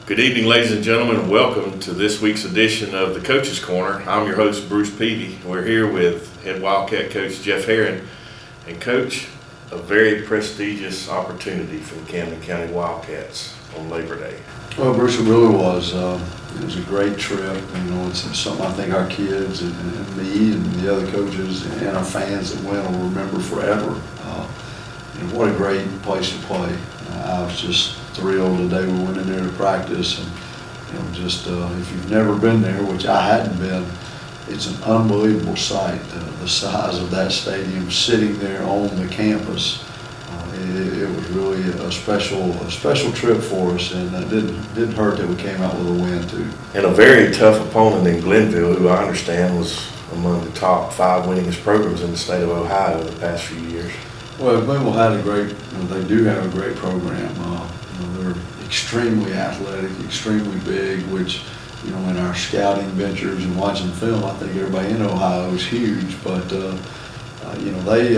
Good evening, ladies and gentlemen, and welcome to this week's edition of the Coach's Corner. I'm your host, Bruce Peavy. We're here with head Wildcat coach Jeff Herron. And Coach, a very prestigious opportunity for the Camden County Wildcats on Labor Day. Well, Bruce, it really was. It was a great trip. You know, it's something I think our kids and me and the other coaches and our fans that went will remember forever. And what a great place to play. I was just thrilled the day we went in there to practice, and just if you've never been there, which I hadn't been, it's an unbelievable sight. The size of that stadium sitting there on the campus. It was really a special trip for us, and it didn't hurt that we came out with a win too. And a very tough opponent in Glenville, who I understand was among the top 5 winningest programs in the state of Ohio the past few years. Well, Glenville had a great. They do have a great program. They're extremely athletic, extremely big, which, in our scouting ventures and watching film, I think everybody in Ohio is huge. But, they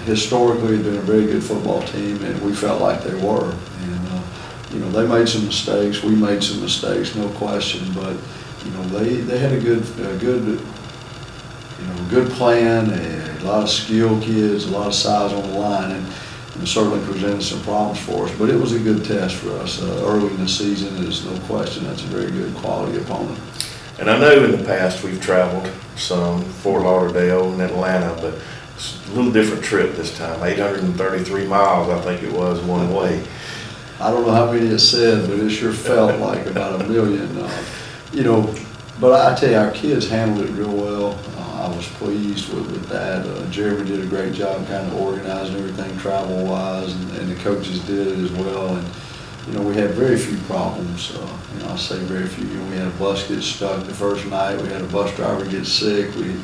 historically have been a very good football team, and we felt like they were. And, they made some mistakes. We made some mistakes, no question. But, they had a good plan, a lot of skilled kids, a lot of size on the line, and certainly presented some problems for us. But it was a good test for us early in the season. There's no question that's a very good quality opponent. And I know in the past we've traveled some, Fort Lauderdale and Atlanta, but it's a little different trip this time. 833 miles, I think it was, one way. I don't know how many it said, but it sure felt like about 1 million. But I tell you, our kids handled it real well. I was pleased with that. Jeremy did a great job kind of organizing everything travel-wise, and the coaches did it as well. And, we had very few problems. I say very few. We had a bus get stuck the first night. We had a bus driver get sick. We,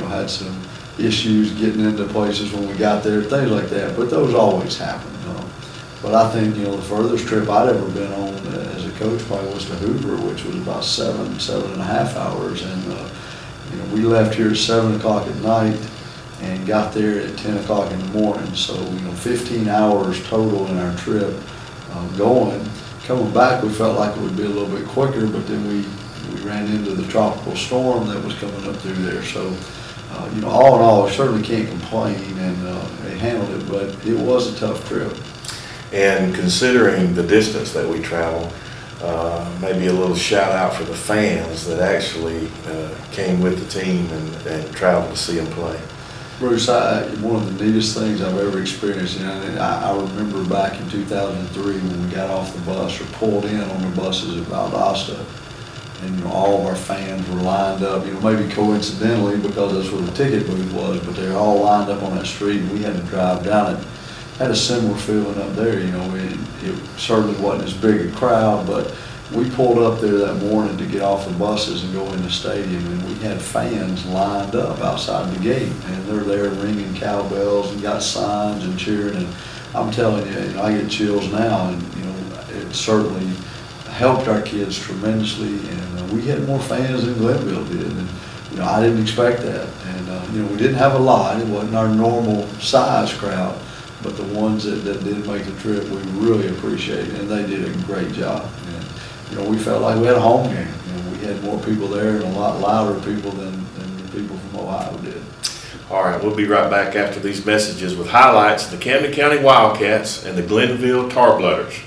had some issues getting into places when we got there, things like that. But those always happen. But I think, the furthest trip I'd ever been on as a coach probably was to Hoover, which was about 7.5 hours. And, we left here at 7 o'clock at night and got there at 10 o'clock in the morning. So, 15 hours total in our trip going. Coming back, we felt like it would be a little bit quicker, but then we ran into the tropical storm that was coming up through there. So, all in all, I certainly can't complain, and they handled it, but it was a tough trip. And considering the distance that we traveled, maybe a little shout out for the fans that actually came with the team and traveled to see them play. Bruce, one of the neatest things I've ever experienced, I remember back in 2003 when we got off the bus or pulled in on the buses at Valdosta, and all of our fans were lined up, maybe coincidentally because that's where the ticket booth was, but they were all lined up on that street, and we had to drive down it. Had a similar feeling up there. It certainly wasn't as big a crowd, but we pulled up there that morning to get off the buses and go in the stadium, and we had fans lined up outside the gate, and they're there ringing cowbells and got signs and cheering. And I'm telling you, I get chills now, and it certainly helped our kids tremendously. And we had more fans than Glenville did, and I didn't expect that. And we didn't have a lot. It wasn't our normal size crowd. But the ones that did make the trip, we really appreciate it, and they did a great job. And, we felt like we had a home game. We had more people there and a lot louder people than the people from Ohio did. All right, we'll be right back after these messages with highlights of the Camden County Wildcats and the Glenville Tarblooders.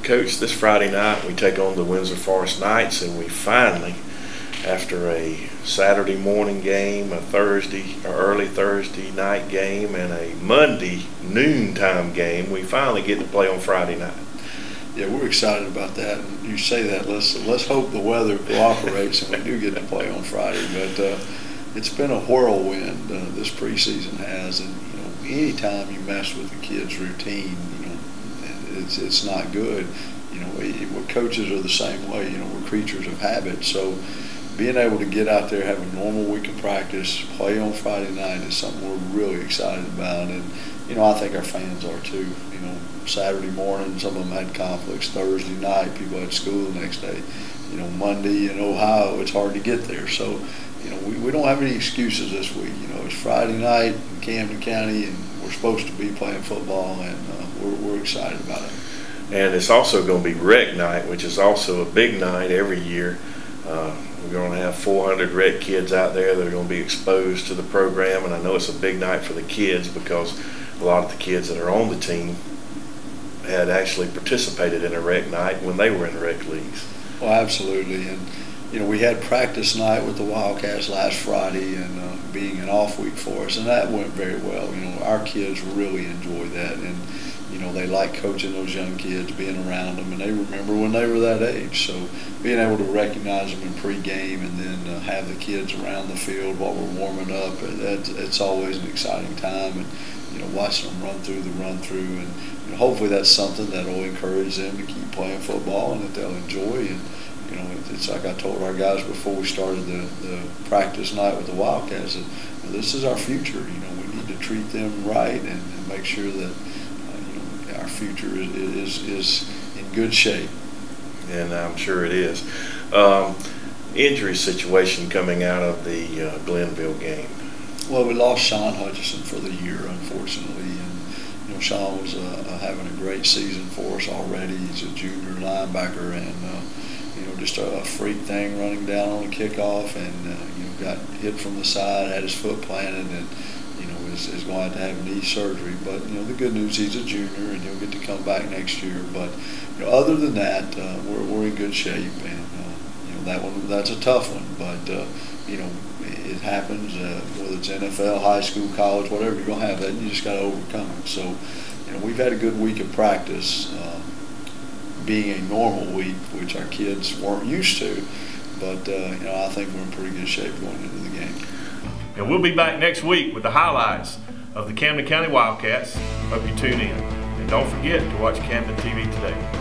Coach, this Friday night we take on the Windsor Forest Knights, and we finally, after a Saturday morning game, a early Thursday night game, and a Monday noontime game, we finally get to play on Friday night. Yeah, we're excited about that. And you say that, let's hope the weather cooperates and we do get to play on Friday. But it's been a whirlwind, this preseason has, and anytime you mess with the kids' routine, it's not good. We're coaches are the same way. We're creatures of habit. So being able to get out there, have a normal week of practice, play on Friday night is something we're really excited about. And I think our fans are too. Saturday morning, some of them had conflicts. Thursday night, people had school the next day. Monday in Ohio, it's hard to get there. So, we don't have any excuses this week. It's Friday night in Camden County, and we're supposed to be playing football, and we're excited about it. And it's also going to be rec night, which is also a big night every year. We're going to have 400 rec kids out there that are going to be exposed to the program, and I know it's a big night for the kids because a lot of the kids that are on the team had actually participated in a rec night when they were in rec leagues. Well, absolutely. And we had practice night with the Wildcats last Friday, and being an off week for us, and that went very well. Our kids really enjoy that, and they like coaching those young kids, being around them, and they remember when they were that age. So being able to recognize them in pregame and then have the kids around the field while we're warming up, it's always an exciting time. And watching them run through the run-through, and hopefully that's something that will encourage them to keep playing football and that they'll enjoy. And it's like I told our guys before we started the practice night with the Wildcats that this is our future. We need to treat them right and make sure that our future is in good shape. And I'm sure it is. Injury situation coming out of the Glenville game. Well, we lost Sean Hutchison for the year, unfortunately, and Sean was having a great season for us already. He's a junior linebacker, and just a freak thing running down on a kickoff, and got hit from the side, had his foot planted, and is going to have knee surgery. But the good news, he's a junior, and he'll get to come back next year. But other than that, we're in good shape, and that's a tough one, but it happens, whether it's NFL, high school, college, whatever, you're going to have that, and you just got to overcome it. So, we've had a good week of practice, being a normal week, which our kids weren't used to, but, I think we're in pretty good shape going into the game. And we'll be back next week with the highlights of the Camden County Wildcats. Hope you tune in. And don't forget to watch Camden TV today.